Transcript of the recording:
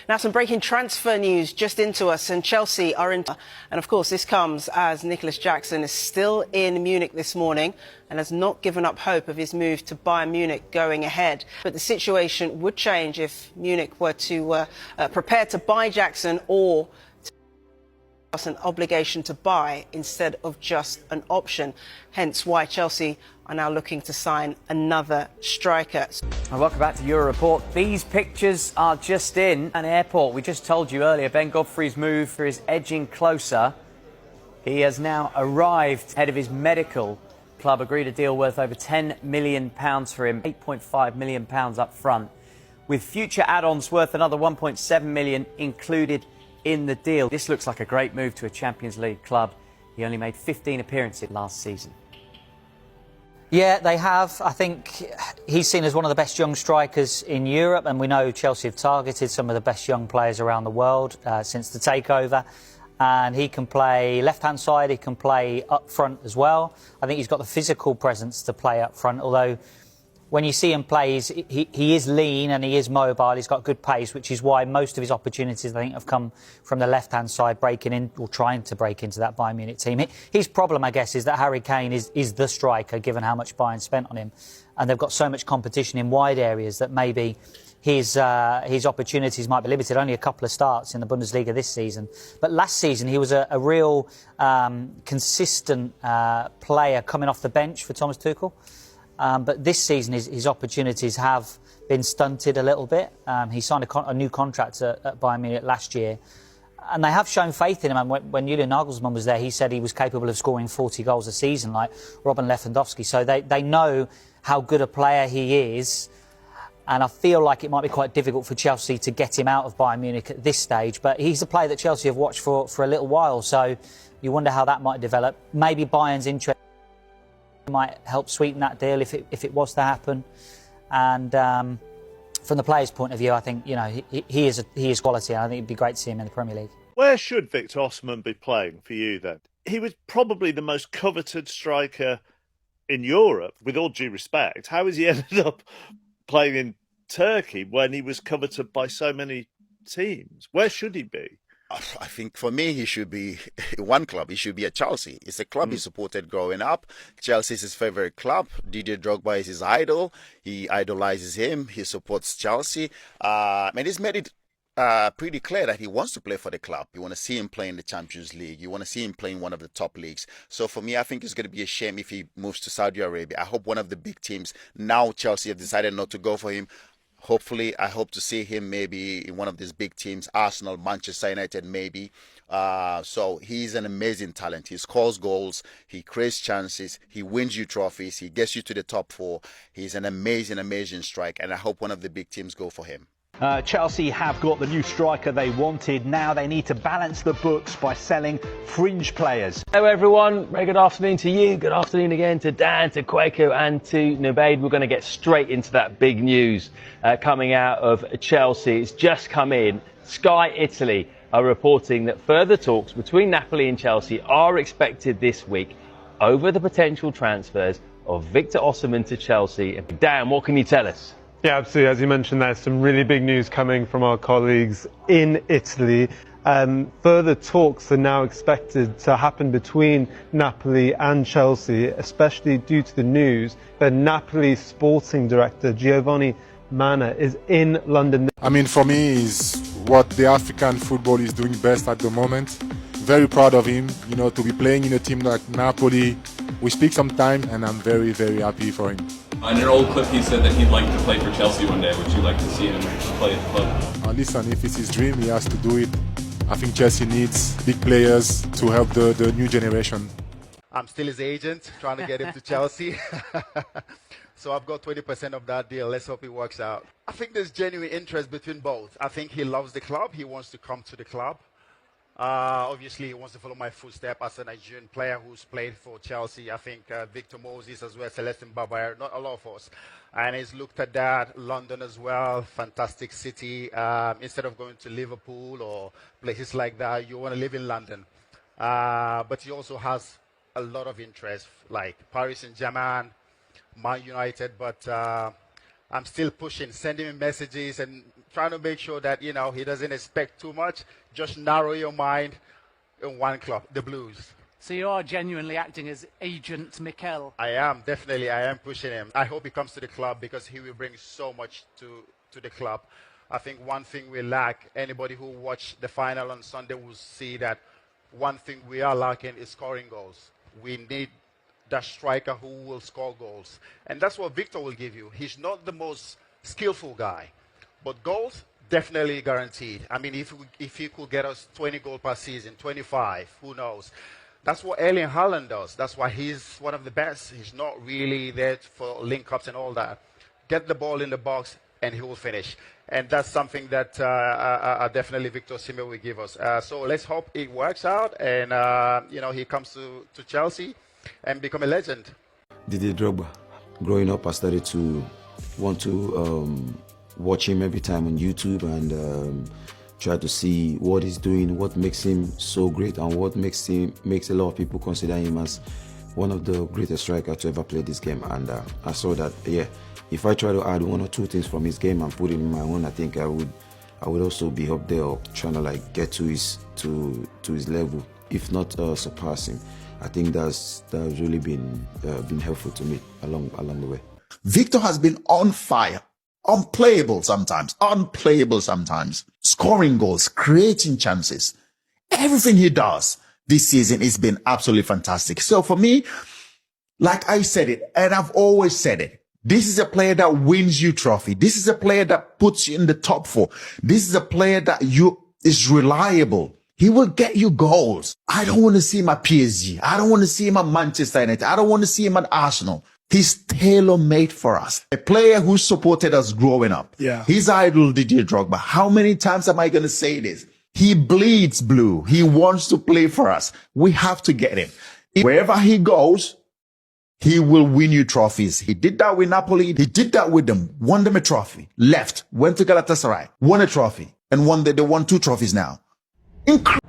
Now, some breaking transfer news just into us, and Chelsea are in. And of course, this comes as Nicholas Jackson is still in Munich this morning and has not given up hope of his move to Bayern Munich going ahead. But the situation would change if Munich were to prepare to buy Jackson or an obligation to buy instead of just an option. Hence why Chelsea are now looking to sign another striker. And welcome back to Euro Report. These pictures are just in an airport. We just told you earlier, Ben Godfrey's move is edging closer. He has now arrived. Head of his medical club agreed a deal worth over £10 million for him, £8.5 million up front, with future add-ons worth another £1.7 million included in the deal. This looks like a great move to a Champions League club. He only made 15 appearances last season. Yeah, they have. I think he's seen as one of the best young strikers in Europe, and we know Chelsea have targeted some of the best young players around the world since the takeover. And he can play left-hand side, he can play up front as well. I think he's got the physical presence to play up front, although when you see him play, he is lean and he is mobile. He's got good pace, which is why most of his opportunities, I think, have come from the left-hand side, breaking in or trying to break into that Bayern Munich team. His problem, I guess, is that Harry Kane is the striker, given how much Bayern spent on him. And they've got so much competition in wide areas that maybe his opportunities might be limited. Only a couple of starts in the Bundesliga this season. But last season, he was a real consistent player coming off the bench for Thomas Tuchel. But this season, his opportunities have been stunted a little bit. He signed a new contract at Bayern Munich last year. And they have shown faith in him. And when Julian Nagelsmann was there, he said he was capable of scoring 40 goals a season, like Robin Lewandowski. So they know how good a player he is. And I feel like it might be quite difficult for Chelsea to get him out of Bayern Munich at this stage. But he's a player that Chelsea have watched for a little while. So you wonder how that might develop. Maybe Bayern's interest might help sweeten that deal if it was to happen. And from the player's point of view, I think he is quality. And I think it'd be great to see him in the Premier League. Where should Victor Osimhen be playing for you then? He was probably the most coveted striker in Europe, with all due respect. How has he ended up playing in Turkey when he was coveted by so many teams? Where should he be? I think for me, he should be one club. He should be at Chelsea. It's a club he supported growing up. Chelsea is his favorite club. Didier Drogba is his idol. He idolizes him. He supports Chelsea. And he's made it pretty clear that he wants to play for the club. You want to see him play in the Champions League. You want to see him play in one of the top leagues. So for me, I think it's going to be a shame if he moves to Saudi Arabia. I hope one of the big teams, now Chelsea have decided not to go for him. Hopefully, I hope to see him maybe in one of these big teams, Arsenal, Manchester United, maybe. So he's an amazing talent. He scores goals, he creates chances, he wins you trophies, he gets you to the top four. He's an amazing, amazing striker, and I hope one of the big teams go for him. Chelsea have got the new striker they wanted. Now they need to balance the books by selling fringe players. Hello everyone, very good afternoon to you. Good afternoon again to Dan, to Kwaku and to Nubaid. We're going to get straight into that big news coming out of Chelsea. It's just come in. Sky Italy are reporting that further talks between Napoli and Chelsea are expected this week over the potential transfers of Victor Osimhen to Chelsea. Dan, what can you tell us? Yeah, absolutely. As you mentioned, there's some really big news coming from our colleagues in Italy. Further talks are now expected to happen between Napoli and Chelsea, especially due to the news that Napoli's sporting director, Giovanni Manna, is in London. I mean, for me, is what the African football is doing best at the moment. Very proud of him, to be playing in a team like Napoli. We speak sometimes, and I'm very, very happy for him. In an old clip, he said that he'd like to play for Chelsea one day. Would you like to see him play at the club? Listen, if it's his dream, he has to do it. I think Chelsea needs big players to help the new generation. I'm still his agent, trying to get him to Chelsea. So I've got 20% of that deal. Let's hope it works out. I think there's genuine interest between both. I think he loves the club. He wants to come to the club. Obviously, he wants to follow my footsteps as a Nigerian player who's played for Chelsea. I think Victor Moses as well, Celestin Babayar, not a lot of us. And he's looked at that. London as well, fantastic city. Instead of going to Liverpool or places like that, you want to live in London. But he also has a lot of interest, like Paris Saint-Germain, Man United. But I'm still pushing, sending him messages and trying to make sure that, you know, he doesn't expect too much. Just narrow your mind in one club, the Blues. So you are genuinely acting as Agent Mikel? I am, definitely. I am pushing him. I hope he comes to the club because he will bring so much to the club. I think one thing we lack, anybody who watched the final on Sunday will see that one thing we are lacking is scoring goals. We need that striker who will score goals. And that's what Victor will give you. He's not the most skillful guy, but goals, definitely guaranteed. I mean, if he could get us 20 goals per season, 25, who knows? That's what Erling Haaland does. That's why he's one of the best. He's not really there for link-ups and all that. Get the ball in the box, and he will finish. And that's something that definitely Victor Osimhen will give us. So let's hope it works out, and you know, he comes to Chelsea and become a legend. Didier Drogba. Growing up, I started to want to watch him every time on YouTube and try to see what he's doing, what makes him so great, and what makes a lot of people consider him as one of the greatest strikers to ever play this game. And I saw that, yeah, if I try to add one or two things from his game and put it in my own, I think I would also be up there, or trying to like get to his level, if not surpass him. I think that's really been helpful to me along the way. Victor has been on fire, unplayable sometimes, scoring goals, creating chances. Everything he does this season has been absolutely fantastic. So for me, like I said it, and I've always said it, this is a player that wins you trophy. This is a player that puts you in the top 4. This is a player that is reliable. He will get you goals. I don't want to see him at PSG. I don't want to see him at Manchester United. I don't want to see him at Arsenal. He's tailor-made for us. A player who supported us growing up. Yeah. His idol, Didier Drogba. How many times am I going to say this? He bleeds blue. He wants to play for us. We have to get him. Wherever he goes, he will win you trophies. He did that with Napoli. He did that with them. Won them a trophy. Left. Went to Galatasaray. Won a trophy. And they won 2 trophies now. Incredible.